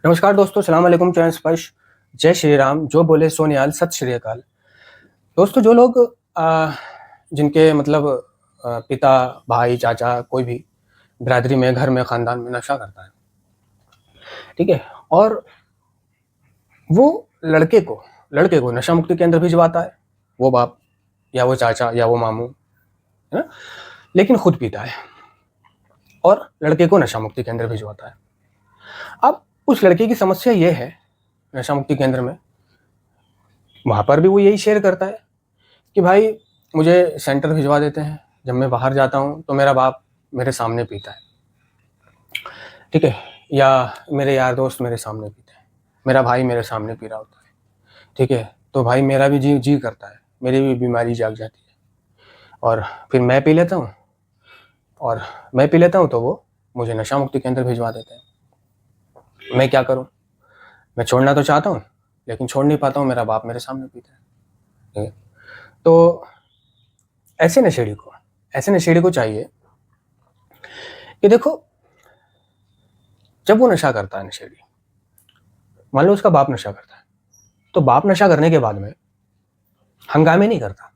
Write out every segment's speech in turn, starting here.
नमस्कार दोस्तों, सलाम अलैकुम, चरण स्पर्श, जय श्री राम, जो बोले सो निहाल, सत श्री अकाल। दोस्तों, जो लोग जिनके मतलब पिता, भाई, चाचा, कोई भी बिरादरी में, घर में, खानदान में नशा करता है, ठीक है? और वो लड़के को नशा मुक्ति केंद्र भिजवाता है, वो बाप या वो चाचा या वो मामू, है ना? लेकिन खुद पीता है और लड़के को नशा मुक्ति केंद्र भिजवाता है। अब उस लड़के की समस्या ये है, नशा मुक्ति केंद्र में, वहाँ पर भी वो यही शेयर करता है कि भाई मुझे सेंटर भिजवा देते हैं, जब मैं बाहर जाता हूँ तो मेरा बाप मेरे सामने पीता है, ठीक है? या मेरे यार दोस्त मेरे सामने पीते हैं, मेरा भाई मेरे सामने पी रहा होता है, ठीक है? तो भाई मेरा भी जी करता है, मेरी भी बीमारी जाग जाती है और फिर मैं पी लेता हूँ तो वो मुझे नशा मुक्ति केंद्र भिजवा देते हैं। मैं क्या करूँ? मैं छोड़ना तो चाहता हूँ लेकिन छोड़ नहीं पाता हूँ, मेरा बाप मेरे सामने पीता है, ठीक है? तो ऐसे नशेड़ी को चाहिए कि देखो, जब वो नशा करता है, नशेड़ी, मान लो उसका बाप नशा करता है, तो बाप नशा करने के बाद में हंगामे नहीं करता,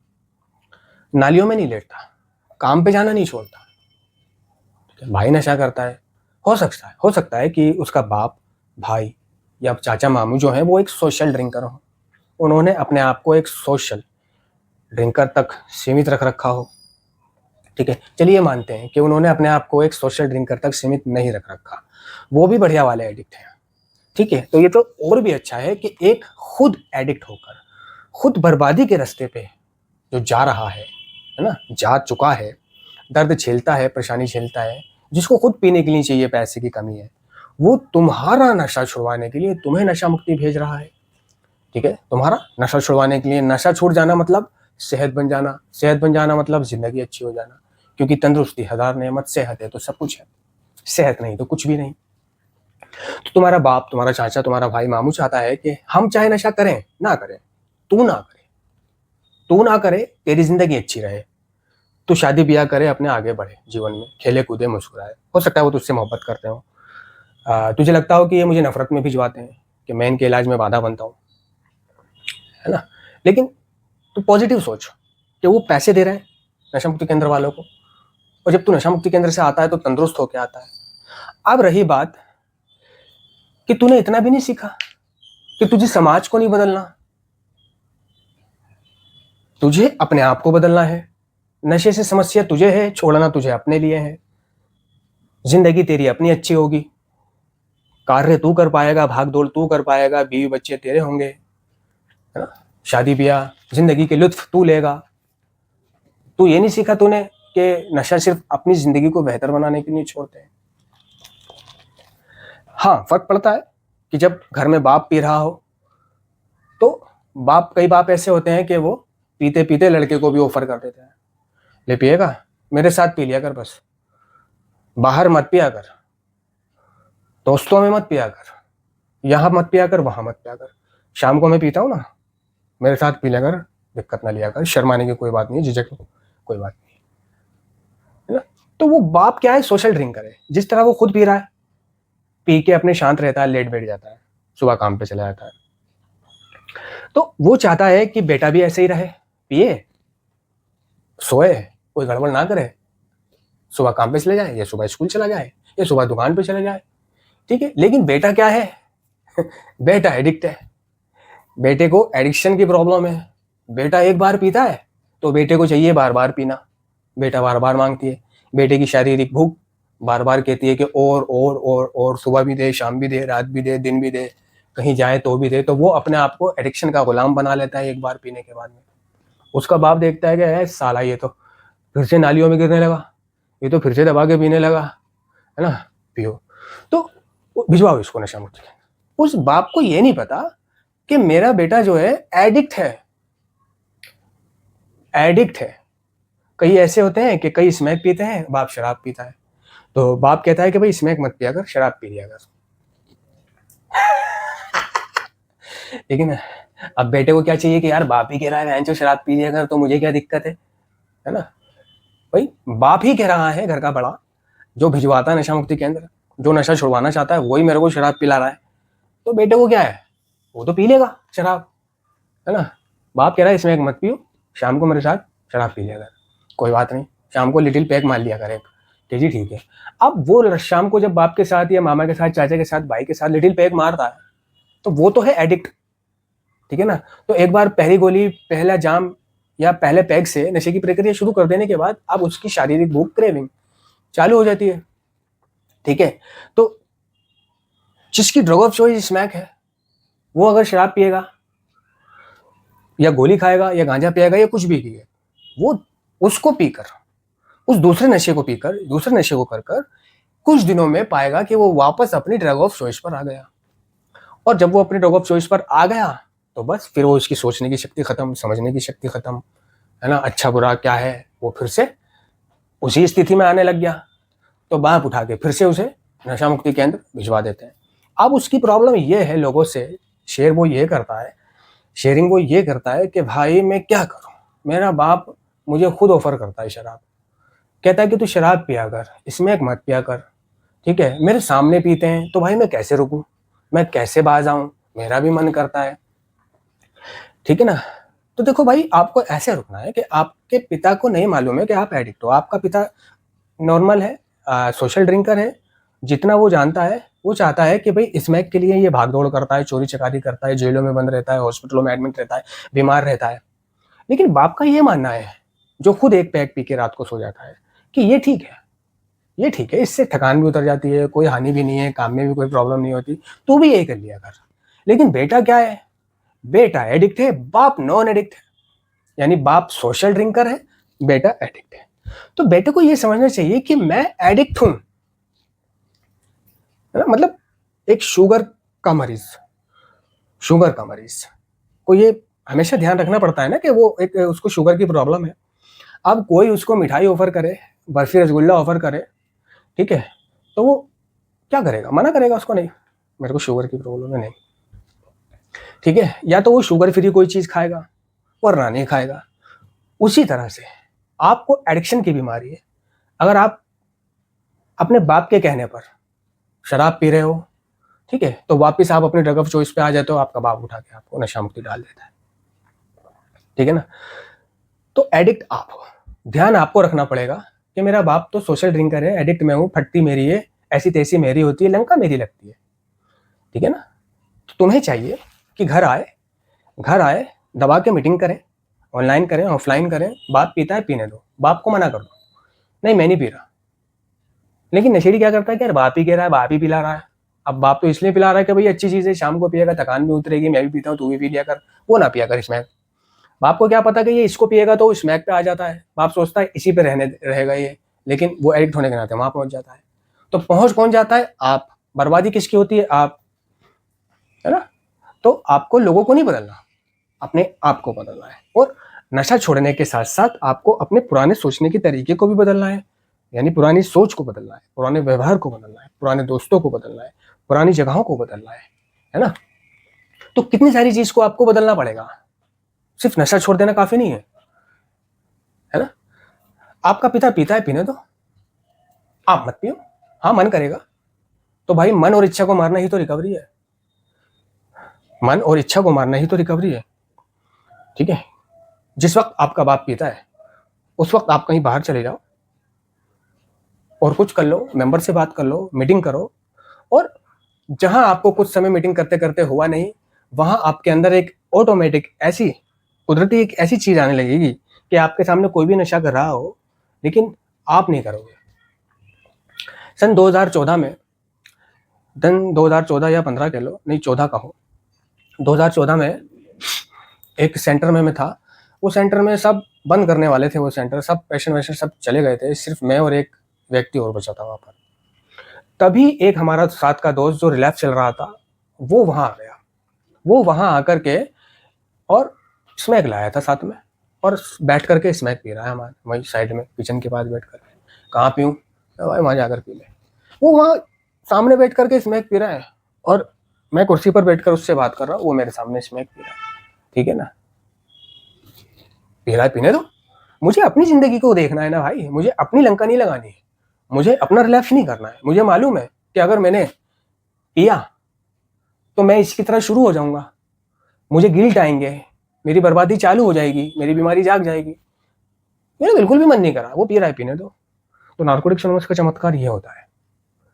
नालियों में नहीं लेटता, काम पे जाना नहीं छोड़ता, ठीक है? भाई नशा करता है, हो सकता है कि उसका बाप, भाई या चाचा मामू जो है वो एक सोशल ड्रिंकर हो, उन्होंने अपने आप को एक सोशल ड्रिंकर तक सीमित रख रखा हो, ठीक है? चलिए मानते हैं कि उन्होंने अपने आप को एक सोशल ड्रिंकर तक सीमित नहीं रख रखा, वो भी बढ़िया वाले एडिक्ट हैं, ठीक है? तो ये तो और भी अच्छा है कि एक खुद एडिक्ट होकर खुद बर्बादी के रास्ते पे जो जा रहा है ना, जा चुका है, दर्द झेलता है, परेशानी झेलता है, जिसको खुद पीने के लिए चाहिए, पैसे की कमी है, वो तुम्हारा नशा छुड़वाने के लिए तुम्हें नशा मुक्ति भेज रहा है, ठीक है? तुम्हारा नशा छुड़वाने के लिए, नशा छूट जाना मतलब सेहत बन जाना मतलब जिंदगी अच्छी हो जाना, क्योंकि तंदुरुस्ती हजार नेमत, सेहत है तो सब कुछ है, सेहत नहीं तो कुछ भी नहीं। तो तुम्हारा बाप, तुम्हारा चाचा, तुम्हारा भाई, मामू चाहता है कि हम चाहे नशा करें ना करें, तू ना करे, तेरी जिंदगी अच्छी रहे, तू शादी ब्याह करे, अपने आगे बढ़े जीवन में, खेले कूदे, मुस्कुराए। हो सकता है वो तुझसे मोहब्बत करते हो, तुझे लगता हो कि ये मुझे नफरत में भिजवाते हैं, कि मैं इनके इलाज में बाधा बनता हूँ, है ना? लेकिन तू पॉजिटिव सोच कि वो पैसे दे रहे हैं नशा मुक्ति केंद्र वालों को, और जब तू नशा मुक्ति केंद्र से आता है तो तंदुरुस्त होकर आता है। अब रही बात कि तूने इतना भी नहीं सीखा कि तुझे समाज को नहीं बदलना, तुझे अपने आप को बदलना है। नशे से समस्या तुझे है, छोड़ना तुझे अपने लिए है। जिंदगी तेरी अपनी अच्छी होगी, कार्य तू कर पाएगा, भाग दौड़ तू कर पाएगा, बीवी बच्चे तेरे होंगे, है ना? शादी ब्याह, जिंदगी के लुत्फ तू लेगा। तू ये नहीं सीखा तूने कि नशा सिर्फ अपनी जिंदगी को बेहतर बनाने के लिए छोड़ते हैं। हाँ, फर्क पड़ता है कि जब घर में बाप पी रहा हो तो कई बाप ऐसे होते हैं कि वो पीते पीते लड़के को भी ऑफर कर देते हैं, ले पिएगा, मेरे साथ पी लिया कर, बस बाहर मत पिया कर, दोस्तों में मत पिया कर, यहाँ मत पिया कर, वहां मत पिया कर, शाम को मैं पीता हूँ ना, मेरे साथ पी लिया कर, दिक्कत ना लिया कर, शर्माने की कोई बात नहीं, झिझक कोई बात नहीं, है ना? तो वो बाप क्या है, सोशल ड्रिंकर है। जिस तरह वो खुद पी रहा है, पी के अपने शांत रहता है, लेट बैठ जाता है, सुबह काम पे चला जाता है, तो वो चाहता है कि बेटा भी ऐसे ही रहे, पिए, सोए, कोई गड़बड़ ना करे, सुबह काम पे चले जाए, या सुबह स्कूल चला जाए, या सुबह दुकान पे चले जाए, ठीक है? लेकिन बेटा क्या है? बेटा एडिक्ट है, बेटे को एडिक्शन की प्रॉब्लम है। बेटा एक बार पीता है तो बेटे को चाहिए बार बार पीना, बेटा बार बार मांगती है, बेटे की शारीरिक भूख बार बार कहती है कि और सुबह भी दे, शाम भी दे, रात भी दे, दिन भी दे, कहीं जाए तो भी दे। तो वो अपने आप को एडिक्शन का गुलाम बना लेता है एक बार पीने के बाद में। उसका बाप देखता है कि साला ये तो फिर से नालियों में गिरने लगा, ये तो फिर से दबा के पीने लगा, है ना, पियो, तो भिजवाओ इसको नशा मुक्ति। उस बाप को ये नहीं पता कि मेरा बेटा जो है एडिक्ट है। कई ऐसे होते हैं कि कई स्मैक पीते हैं, बाप शराब पीता है, तो बाप कहता है कि भाई स्मैक मत पिया कर, शराब पी लिया कर। लेकिन अब बेटे को क्या चाहिए कि यार बाप ही कह रहा है जो शराब पी लिया कर, तो मुझे क्या दिक्कत है ना? भाई बाप ही कह रहा है, घर का बड़ा जो भिजवाता है नशा मुक्ति केंद्र, जो नशा छुड़वाना चाहता है, वही मेरे को शराब पिला रहा है, तो बेटे को क्या है, वो तो पी लेगा शराब, है ना। बाप कह रहा है इसमें एक मत पियो, शाम को मेरे साथ शराब पी लिया कर, कोई बात नहीं, शाम को लिटिल पैक मार लिया कर एक, कि जी ठीक है। अब वो शाम को जब बाप के साथ या मामा के साथ, चाचा के साथ, भाई के साथ लिटिल पैक मारता है, तो वो तो है एडिक्ट, ठीक है ना। तो एक बार पहली गोली, पहला जाम या पहले पैग से नशे की प्रक्रिया शुरू कर देने के बाद अब उसकी शारीरिक भूख, क्रेविंग चालू हो जाती है, ठीक है। तो जिसकी ड्रग ऑफ चॉइस स्मैक है, वो अगर शराब पिएगा या गोली खाएगा या गांजा पिएगा या कुछ भी पिए, वो उसको पीकर, उस दूसरे नशे को पीकर, दूसरे नशे को कर कर कुछ दिनों में पाएगा कि वो वापस अपनी ड्रग ऑफ चॉइस पर आ गया। और जब वो अपनी ड्रग ऑफ चॉइस पर आ गया तो बस फिर वो उसकी सोचने की शक्ति खत्म, समझने की शक्ति खत्म, है ना, अच्छा बुरा क्या है, वो फिर से उसी स्थिति में आने लग गया। तो बाप उठा के फिर से उसे नशा मुक्ति केंद्र भिजवा देते हैं। अब उसकी प्रॉब्लम ये है, लोगों से शेयर वो ये करता है, शेयरिंग वो ये करता है कि भाई मैं क्या करूं, मेरा बाप मुझे खुद ऑफर करता है शराब, कहता है कि तू शराब पिया कर, स्मैक मत पिया कर, ठीक है, मेरे सामने पीते हैं, तो भाई मैं कैसे रुकूं, मैं कैसे बाज आऊं, मेरा भी मन करता है, ठीक है ना। तो देखो भाई, आपको ऐसे रुकना है कि आपके पिता को नहीं मालूम है कि आप एडिक्ट हो। आपका पिता नॉर्मल है, सोशल ड्रिंकर है, जितना वो जानता है, वो चाहता है कि भाई स्मैक के लिए ये भाग दौड़ करता है, चोरी चकारी करता है, जेलों में बंद रहता है, हॉस्पिटलों में एडमिट रहता है, बीमार रहता है। लेकिन बाप का ये मानना है, जो खुद एक पैक पी के रात को सो जाता है, कि ये ठीक है, ये ठीक है, इससे थकान भी उतर जाती है, कोई हानि भी नहीं है, काम में भी कोई प्रॉब्लम नहीं होती, तू भी यही कर लिया कर। लेकिन बेटा क्या है, बेटा एडिक्ट है, बाप नॉन एडिक्ट है, यानी बाप सोशल ड्रिंकर है, बेटा एडिक्ट है। तो बेटे को ये समझना चाहिए कि मैं एडिक्ट हूं, है ना। मतलब एक शुगर का मरीज, शुगर का मरीज को ये हमेशा ध्यान रखना पड़ता है ना कि वो एक, उसको शुगर की प्रॉब्लम है। अब कोई उसको मिठाई ऑफर करे, बर्फी रसगुल्ला ऑफर करे, ठीक है, तो वो क्या करेगा, मना करेगा उसको, नहीं मेरे को शुगर की प्रॉब्लम है, नहीं, ठीक है। या तो वो शुगर फ्री कोई चीज खाएगा वरना नहीं खाएगा। उसी तरह से आपको एडिक्शन की बीमारी है। अगर आप अपने बाप के कहने पर शराब पी रहे हो, ठीक है, तो वापस आप अपने ड्रग ऑफ चॉइस पे आ जाते हो, आपका बाप उठा के आपको नशा मुक्ति डाल देता है, ठीक है ना। तो एडिक्ट आप हो, ध्यान आपको रखना पड़ेगा कि मेरा बाप तो सोशल ड्रिंकर है, एडिक्ट मैं हूं, फटती मेरी है, ऐसी तैसी मेरी होती है, लंका मेरी लगती है, ठीक है ना। तो तुम्हें चाहिए कि घर आए, दबा के मीटिंग करें, ऑनलाइन करें, ऑफलाइन करें, बाप पीता है पीने दो, बाप को मना कर दो, नहीं मैं नहीं पी रहा। लेकिन नशेड़ी क्या करता है कि यार बाप ही कह रहा है, बाप ही पिला रहा है, अब बाप तो इसलिए पिला रहा है कि भाई अच्छी चीज है, शाम को पिएगा, थकान भी उतरेगी, मैं भी पीता हूँ, तू भी पी लिया कर, वो ना पिया कर स्मैक। बाप को क्या पता कि ये इसको पिएगा तो स्मैक पे आ जाता है, बाप सोचता है इसी पे रहेगा ये, लेकिन वो एडिक्ट होने के नाते वहां पहुंच जाता है। तो पहुंच कौन जाता है, आप। बर्बादी किसकी होती है, आप, है ना। तो आपको लोगों को नहीं बदलना, अपने आप को बदलना है। और नशा छोड़ने के साथ साथ आपको अपने पुराने सोचने के तरीके को भी बदलना है, यानी पुरानी सोच को बदलना है, पुराने व्यवहार को बदलना है, पुराने दोस्तों को बदलना है, पुरानी जगहों को बदलना है ना। तो कितनी सारी चीज को आपको बदलना पड़ेगा, सिर्फ नशा छोड़ देना काफी नहीं है ना। आपका पिता पीता है, पीने दो, आप मत पियो। हाँ मन करेगा तो भाई, मन और इच्छा को मारना ही तो रिकवरी है, मन और इच्छा को मारना ही तो रिकवरी है, ठीक है। जिस वक्त आपका बाप पीता है उस वक्त आप कहीं बाहर चले जाओ और कुछ कर लो, मेंबर से बात कर लो, मीटिंग करो, और जहां आपको कुछ समय मीटिंग करते करते हुआ नहीं, वहां आपके अंदर एक ऑटोमेटिक ऐसी कुदरती एक ऐसी चीज आने लगेगी कि आपके सामने कोई भी नशा कर रहा हो लेकिन आप नहीं करोगे। सन 2014 में, सन 2014 या 15 कह लो, नहीं 14 का हो, 2014 में एक सेंटर में मैं था। वो सेंटर में सब बंद करने वाले थे, वो सेंटर सब पेशेंट वेशेंट सब चले गए थे, सिर्फ मैं और एक व्यक्ति और बचा था वहाँ पर। तभी एक हमारा साथ का दोस्त जो रिलैप्स चल रहा था वो वहाँ आ गया। वो वहाँ आकर के और स्मैक लाया था साथ में, और बैठ करके स्मैक पी रहा है हमारे वहीं साइड में किचन के पास बैठ कर। कहाँ पीऊँ भाई, वहाँ जाकर पी ले। वो वहाँ सामने बैठ करके स्मैक पी रहा है और मैं कुर्सी पर बैठकर उससे बात कर रहा हूँ, वो मेरे सामने स्मैक पी रहा है, ठीक है ना। पी रहा है, पीने दो, मुझे अपनी जिंदगी को देखना है ना भाई, मुझे अपनी लंका नहीं लगानी है, मुझे अपना रिलैप्स नहीं करना है। मुझे मालूम है कि अगर मैंने पिया तो मैं इसकी तरह शुरू हो जाऊंगा, मुझे गिल्ट आएंगे, मेरी बर्बादी चालू हो जाएगी, मेरी बीमारी जाग जाएगी। मेरा बिल्कुल भी मन नहीं करा, वो पी रहा है, पीने दो। तो नार्कोटिक्स एनोनिमस का चमत्कार ये होता है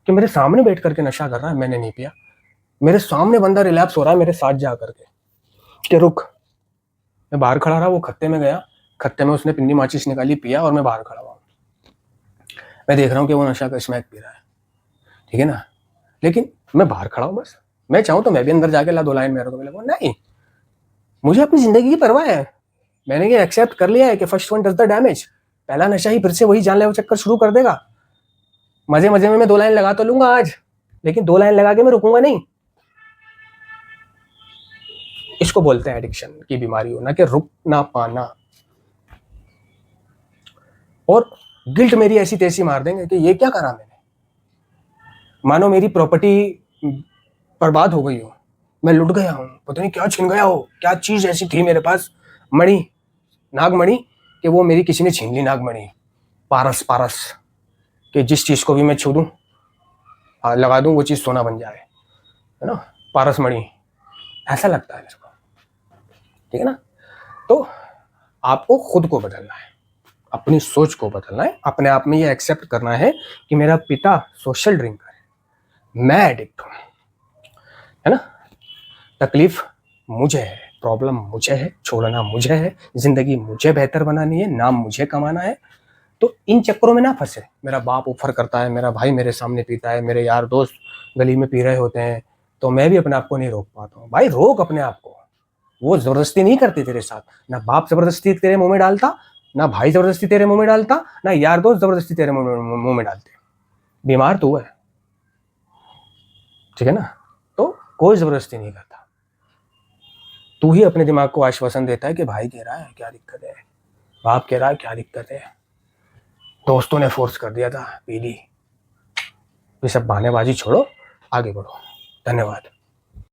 कि मेरे सामने बैठ करके नशा कर रहा है, मैंने नहीं पिया, मेरे सामने बंदा रिलैप्स हो रहा है मेरे साथ जा करके कि रुक। मैं बाहर खड़ा रहा, वो खत्ते में गया, खत्ते में उसने पिन्नी माचिस निकाली, पिया, और मैं बाहर खड़ा हुआ। मैं देख रहा हूँ कि वो नशा का स्मैक पी रहा है, ठीक है ना, लेकिन मैं बाहर खड़ा हूँ बस। मैं चाहूँ तो मैं भी अंदर जाके ला दो लाइन मेरे को मिले, नहीं, मुझे अपनी जिंदगी की परवाह है। मैंने ये एक्सेप्ट कर लिया है कि first one does the damage. पहला नशा ही फिर से वही जानलेवा चक्कर शुरू कर देगा। मजे मजे में मैं 2 लाइन लगा तो लूंगा आज, लेकिन 2 लाइन लगा के मैं रुकूंगा नहीं। इसको बोलते हैं एडिक्शन की बीमारी होना, कि रुक ना पाना। और गिल्ट मेरी ऐसी तैसी मार देंगे कि ये क्या करा मैंने, मानो मेरी प्रॉपर्टी बर्बाद हो गई हो, मैं लुट गया हूं, पता नहीं क्या छीन गया हो, क्या चीज ऐसी थी मेरे पास, मणि, नागमणि, कि वो मेरी किसी ने छीन ली, नागमणि, पारस, पारस, कि जिस चीज को भी मैं छू दूं, लगा दूं, वो चीज सोना बन जाए, है ना, पारस मणि, ऐसा लगता है मेरे को, ठीक है ना। तो आपको खुद को बदलना है, अपनी सोच को बदलना है, अपने आप में ये एक्सेप्ट करना है कि मेरा पिता सोशल ड्रिंकर है, मैं एडिक्ट हूं, है ना। तकलीफ मुझे है, प्रॉब्लम मुझे है, छोड़ना मुझे है, जिंदगी मुझे बेहतर बनानी है, नाम मुझे कमाना है। तो इन चक्करों में ना फंसे। मेरा बाप ऑफर करता है, मेरा भाई मेरे सामने पीता है, मेरे यार दोस्त गली में पी रहे होते हैं, तो मैं भी अपने आप को नहीं रोक पाता हूँ। भाई रोक अपने आप को, वो जबरदस्ती नहीं करती तेरे साथ, ना बाप जबरदस्ती तेरे मुंह में डालता, ना भाई जबरदस्ती तेरे मुंह में डालता, ना यार दोस्त जबरदस्ती तेरे मुंह में डालते। बीमार तू है, ठीक है ना, तो कोई जबरदस्ती नहीं करता। तू ही अपने दिमाग को आश्वासन देता है कि भाई कह रहा है क्या दिक्कत है, बाप कह रहा है क्या दिक्कत है, दोस्तों ने फोर्स कर दिया था, पी ली। ये सब बहानेबाजी छोड़ो, आगे बढ़ो। धन्यवाद।